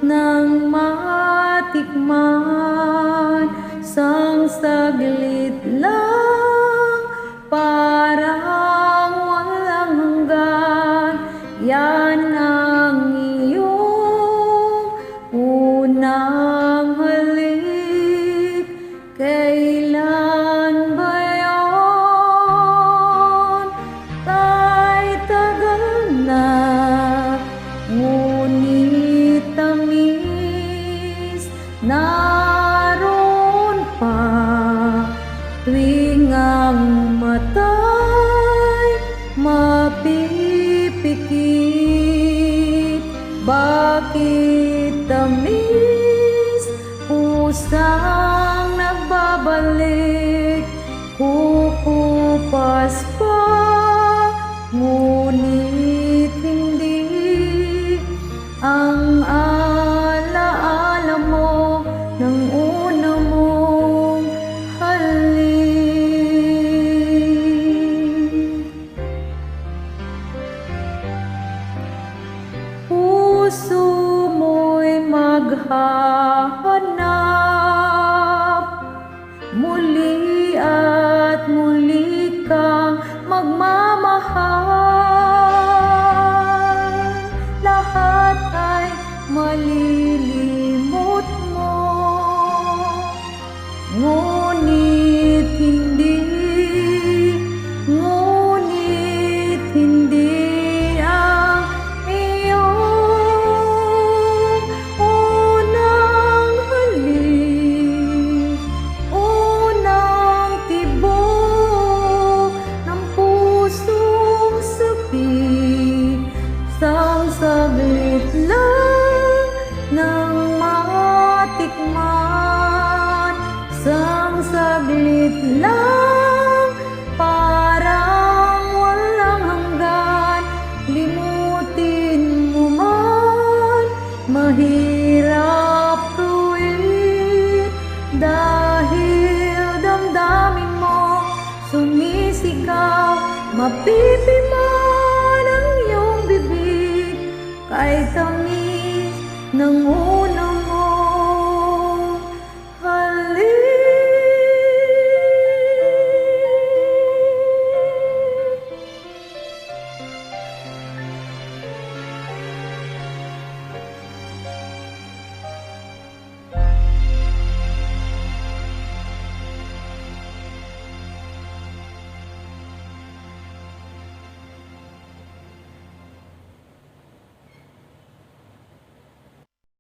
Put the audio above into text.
nang matikman, sang saglit lang, parang walang hanggan. Yan ang iyong unang halik. Kailan ba yun? Ta'y tagal na, ngunit tamis naroon pa. Tuwing ang mata'y mapipikit, bakit tamis pusang nagbabalik? Kukupas pa, ngunit hindi ang alaala mo ng una mong halik. Puso mo'y maghahanap, muli at muli kang magmamahal. Lahat ay malilimot mo, ngunit hindi ang iyong unang halik, unang tibok ng pusong sabi. Sang saglit lang nang matikman, sang saglit lang, parang walang hanggan. Limutin mo man, mahirap tuwid, dahil damdamin mo sumisigaw. Mapipiman ang iyong bibig, kahit tamis ng